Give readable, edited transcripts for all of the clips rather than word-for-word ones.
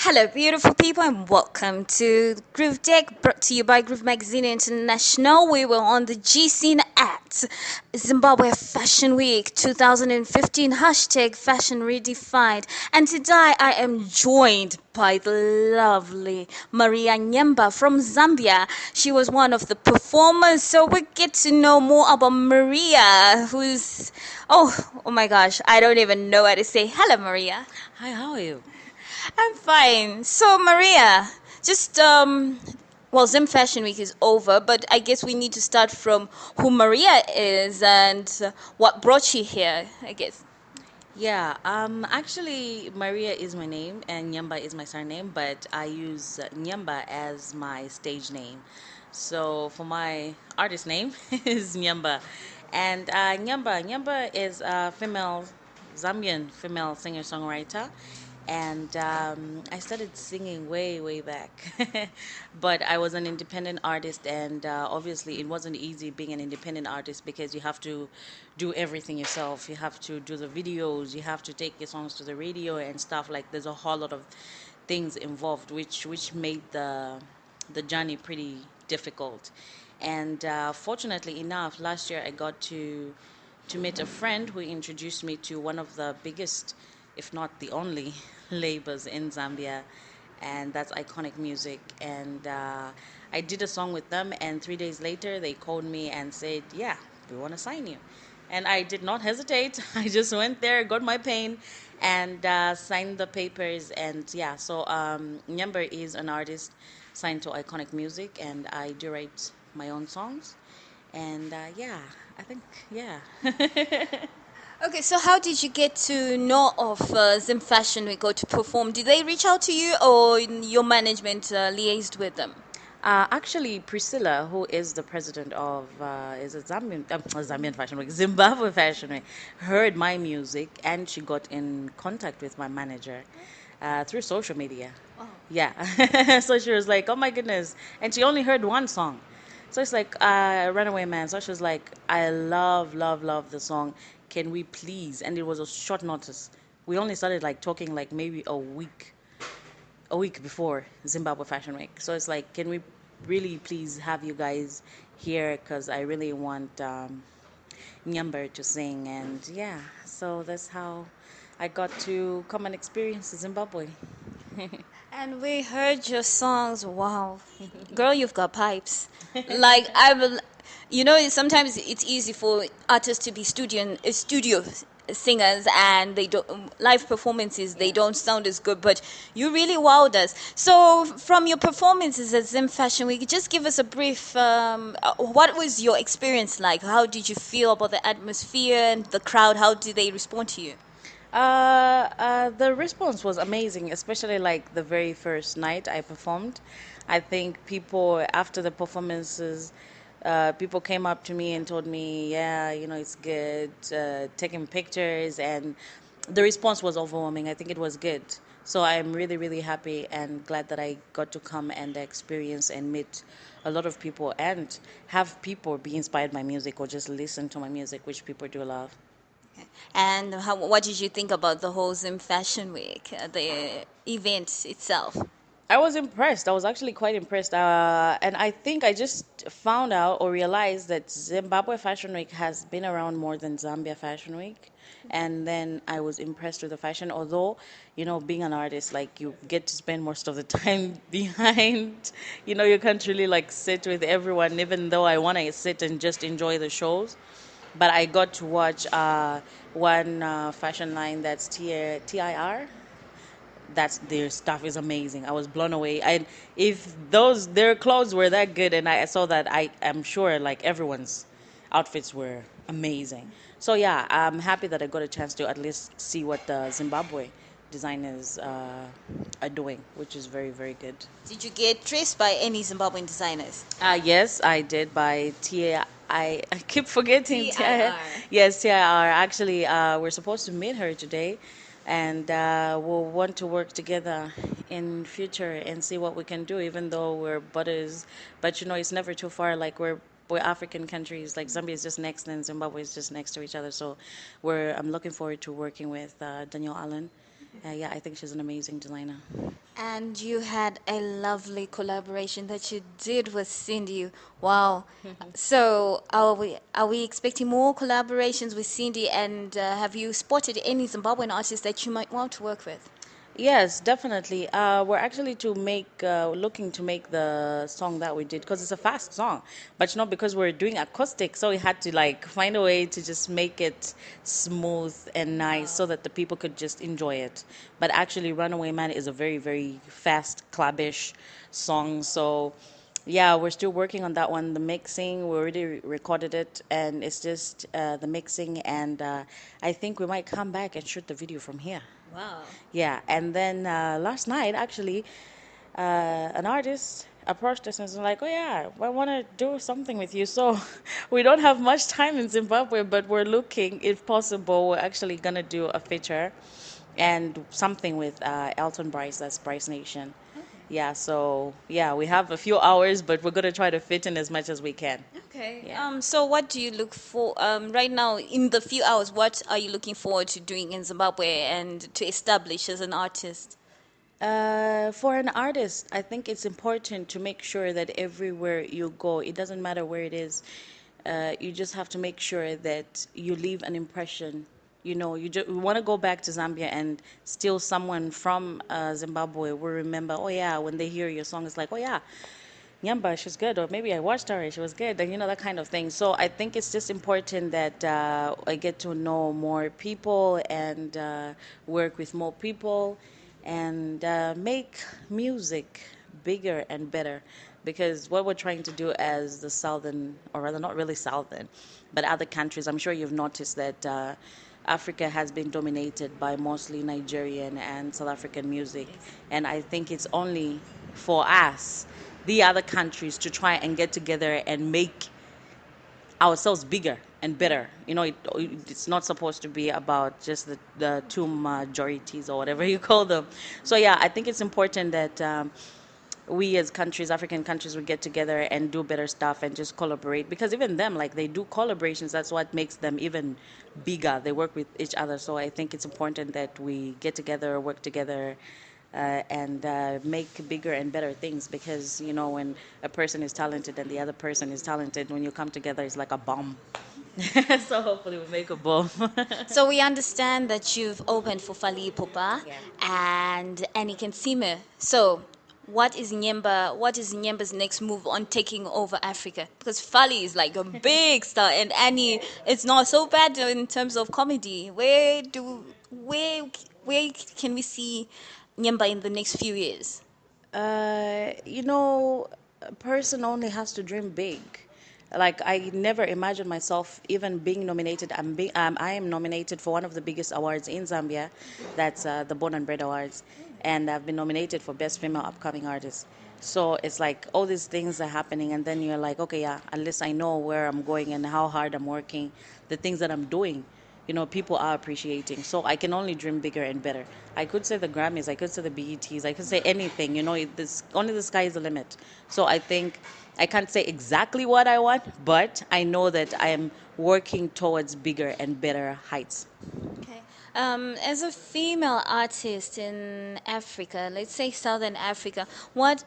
Hello, beautiful people, and welcome to Groove Deck, brought to you by Groove Magazine International. We were on the G scene at Zimbabwe Fashion Week 2015, hashtag Fashion Redefined. And today I am joined by the lovely Maria Nyemba from Zambia. She was one of the performers, so we get to know more about Maria, oh my gosh, I don't even know how to say. Hello, Maria. Hi, how are you? I'm fine. So, Maria, just well, Zim Fashion Week is over, but I guess we need to start from who Maria is and what brought you here, I guess. Actually, Maria is my name and Nyemba is my surname, but I use Nyemba as my stage name. So for my artist name is Nyemba. And Nyemba is a female, Zambian female singer-songwriter. And I started singing way back. But I was an independent artist, and obviously it wasn't easy being an independent artist because you have to do everything yourself. You have to do the videos, you have to take your songs to the radio and stuff. Like there's a whole lot of things involved, which made the journey pretty difficult. And fortunately enough, last year I got to meet a friend who introduced me to one of the biggest, if not the only, labels in Zambia, and that's Iconic Music. And I did a song with them, and 3 days later they called me and said, "Yeah, we want to sign you." And I did not hesitate. I just went there, got my pen, and signed the papers. And yeah, so Nyemba is an artist signed to Iconic Music, and I do write my own songs. And yeah, I think, yeah. Okay, so how did you get to know of Zim Fashion Week or to perform? Did they reach out to you or your management liaised with them? Actually, Priscilla, who is the president of is it Zambian Fashion Week, Zimbabwe Fashion Week, heard my music and she got in contact with my manager through social media. Oh. Yeah, so she was like, "Oh my goodness," and she only heard one song. So it's like "Runaway Man." So she was like, "I love the song. Can we please?" And it was a short notice. We only started like talking like maybe a week before Zimbabwe Fashion Week. So it's like, can we really please have you guys here? Because I really want Nyamber to sing. And yeah, so that's how I got to come and experience Zimbabwe. And we heard your songs. Wow, girl, you've got pipes. Like I will, sometimes it's easy for artists to be studio singers, and they don't live performances. They Yeah. don't sound as good, but you really wowed us. So, from your performances at Zim Fashion Week, just give us a brief. What was your experience like? How did you feel about the atmosphere and the crowd? How did they respond to you? The response was amazing, especially like the very first night I performed. I think people after the performances, people came up to me and told me, "Yeah, it's good," taking pictures, and the response was overwhelming. I think it was good. So I'm really happy and glad that I got to come and experience and meet a lot of people and have people be inspired by music or just listen to my music, which people do love. And what did you think about the whole Zim Fashion Week, the event itself? I was impressed. I was actually quite impressed. And I think I just found out or realized that Zimbabwe Fashion Week has been around more than Zambia Fashion Week. And then I was impressed with the fashion. Although, being an artist, like you get to spend most of the time behind, you can't really like sit with everyone, even though I want to sit and just enjoy the shows. But I got to watch one fashion line that's TIR. That's their stuff is amazing. I was blown away. And if those their clothes were that good, and I saw that, I am sure like everyone's outfits were amazing. So yeah, I'm happy that I got a chance to at least see what the Zimbabwe designers are doing, which is very good. Did you get dressed by any Zimbabwean designers? Yes, I did by TI. I keep forgetting TI. TIR. Yes, TIR. Actually, we're supposed to meet her today, and we'll want to work together in future and see what we can do. Even though we're butters, but it's never too far. Like we're African countries. Like Zambia is just next, and Zimbabwe is just next to each other. So I'm looking forward to working with Daniel Allen Yeah, I think she's an amazing designer. And you had a lovely collaboration that you did with Cindy. Wow. So are we expecting more collaborations with Cindy? And have you spotted any Zimbabwean artists that you might want to work with? Yes, definitely. We're actually looking to make the song that we did because it's a fast song, but because we're doing acoustic, so we had to like find a way to just make it smooth and nice so that the people could just enjoy it. But actually, Runaway Man is a very, very fast, clubbish song. So yeah, we're still working on that one. The mixing, we already recorded it, and it's just the mixing, and I think we might come back and shoot the video from here. Wow. Yeah, and then last night, actually, an artist approached us and was like, "Oh yeah, I want to do something with you." So we don't have much time in Zimbabwe, but we're looking, if possible, we're actually gonna do a feature and something with Elton Bryce, that's Bryce Nation. Yeah, so yeah, we have a few hours, but we're gonna try to fit in as much as we can. Okay. Yeah. So what do you look for right now in the few hours? What are you looking forward to doing in Zimbabwe and to establish as an artist? For an artist, I think it's important to make sure that everywhere you go, it doesn't matter where it is, you just have to make sure that you leave an impression. You want to go back to Zambia and still someone from Zimbabwe will remember, oh yeah, when they hear your song, it's like, oh yeah, Nyemba, she's good, or maybe I watched her, she was good, and that kind of thing. So I think it's just important that I get to know more people and work with more people and make music bigger and better. Because what we're trying to do as the southern, or rather not really southern, but other countries, I'm sure you've noticed that Africa has been dominated by mostly Nigerian and South African music. And I think it's only for us, the other countries, to try and get together and make ourselves bigger and better. It's not supposed to be about just the two majorities or whatever you call them. So yeah, I think it's important that we as countries, African countries, would get together and do better stuff and just collaborate. Because even them, like they do collaborations, that's what makes them even bigger. They work with each other. So I think it's important that we get together, work together, and make bigger and better things. Because when a person is talented and the other person is talented, when you come together, it's like a bomb. So hopefully we make a bomb. So we understand that you've opened for Fali Ipupa Yeah. and Annie Kensime. So what is Nyemba's next move on taking over Africa? Because Fali is like a big star and Annie it's not so bad in terms of comedy. Where can we see Nyemba in the next few years? A person only has to dream big. Like I never imagined myself even being nominated. I am nominated for one of the biggest awards in Zambia, that's the Born and Bred Awards, and I've been nominated for Best Female Upcoming Artist. So it's like all these things are happening, and then you're like, okay, yeah, at least I know where I'm going and how hard I'm working, the things that I'm doing, people are appreciating. So I can only dream bigger and better. I could say the Grammys, I could say the BETs, I could say anything. Only the sky is the limit. So I think I can't say exactly what I want, but I know that I am working towards bigger and better heights. Okay. As a female artist in Africa, let's say Southern Africa, what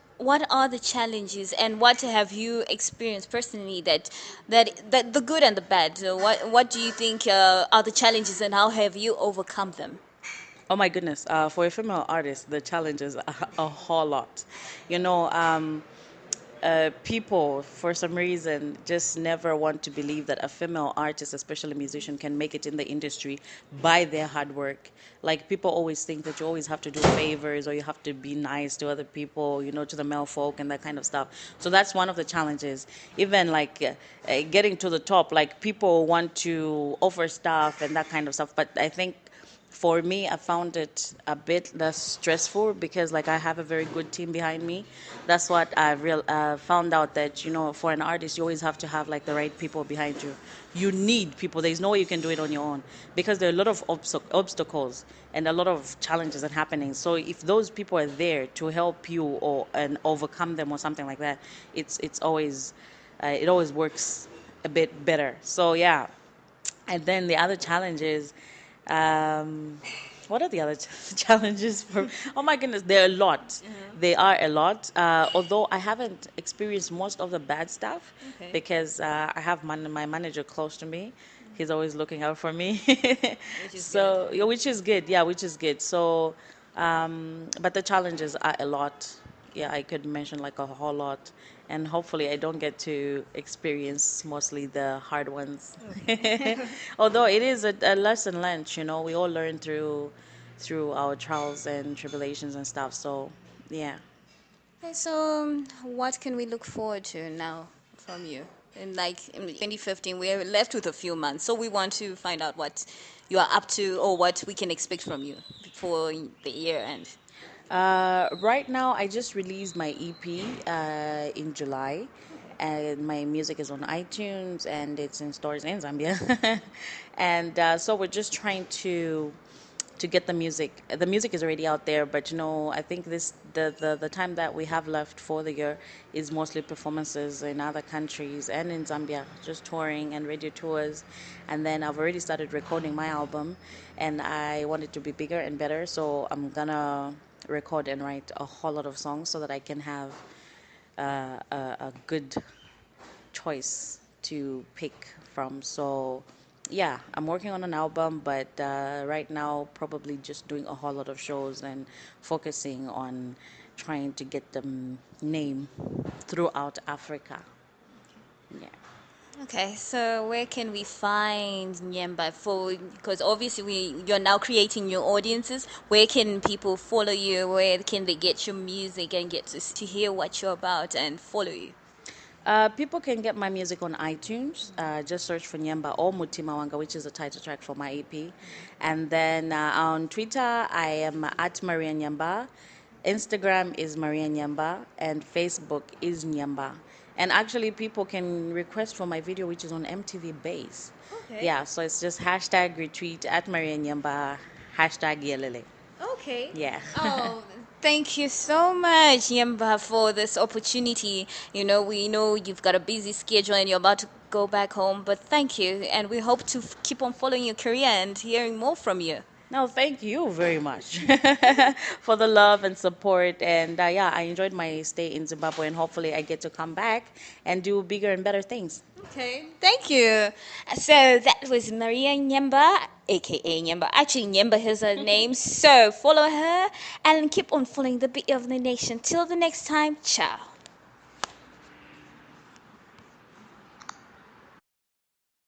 are the challenges and what have you experienced personally that the good and the bad? What do you think are the challenges and how have you overcome them? Oh my goodness, for a female artist, the challenges are a whole lot. You know, People, for some reason, just never want to believe that a female artist, especially a musician, can make it in the industry by their hard work. Like, people always think that you always have to do favors or you have to be nice to other people, to the male folk and that kind of stuff. So that's one of the challenges. Even like getting to the top, like, people want to offer stuff and that kind of stuff. But I think for me, I found it a bit less stressful because, like, I have a very good team behind me. That's what I found out, that for an artist, you always have to have like the right people behind you. You need people. There's no way you can do it on your own because there are a lot of obstacles and a lot of challenges that happening. So if those people are there to help you and overcome them or something like that, it's always it always works a bit better. So yeah, and then the other challenge is, um, What are the other challenges for? Oh my goodness, there are a lot. They are a lot. Although I haven't experienced most of the bad stuff Okay. because I have my manager close to me. He's always looking out for me. Which is good. So, yeah, which is good. Yeah, which is good. So, but the challenges are a lot. Yeah, I could mention like a whole lot. And hopefully I don't get to experience mostly the hard ones. Okay. Although it is a lesson learned, we all learn through our trials and tribulations and stuff. So, yeah. Okay, so what can we look forward to now from you? In 2015, we're left with a few months, so we want to find out what you are up to or what we can expect from you before the year end. Right now, I just released my EP in July, Okay. and my music is on iTunes and it's in stores in Zambia. And so we're just trying to get the music. The music is already out there, but I think the time that we have left for the year is mostly performances in other countries and in Zambia, just touring and radio tours. And then I've already started recording my album, and I want it to be bigger and better. So I'm gonna record and write a whole lot of songs so that I can have a good choice to pick from. So, yeah, I'm working on an album, but right now, probably just doing a whole lot of shows and focusing on trying to get the name throughout Africa. Yeah. Okay, so where can we find Nyemba for? Because obviously you're now creating new audiences. Where can people follow you? Where can they get your music and get to hear what you're about and follow you? People can get my music on iTunes. Just search for Nyemba or Mutima Wanga, which is the title track for my EP. And then on Twitter, I am at Maria Nyemba. Instagram is Maria Nyemba. And Facebook is Nyemba. And actually, people can request for my video, which is on MTV Base. Okay. Yeah, so it's just hashtag retweet at Maria Nyemba, hashtag Yelele. Okay. Yeah. Oh, thank you so much, Yemba, for this opportunity. We know you've got a busy schedule and you're about to go back home, but thank you. And we hope to keep on following your career and hearing more from you. No, thank you very much for the love and support. And yeah, I enjoyed my stay in Zimbabwe, and hopefully, I get to come back and do bigger and better things. Okay, thank you. So that was Maria Nyemba, aka Nyemba. Actually, Nyemba is her name. So follow her and keep on following the beat of the nation. Till the next time, ciao.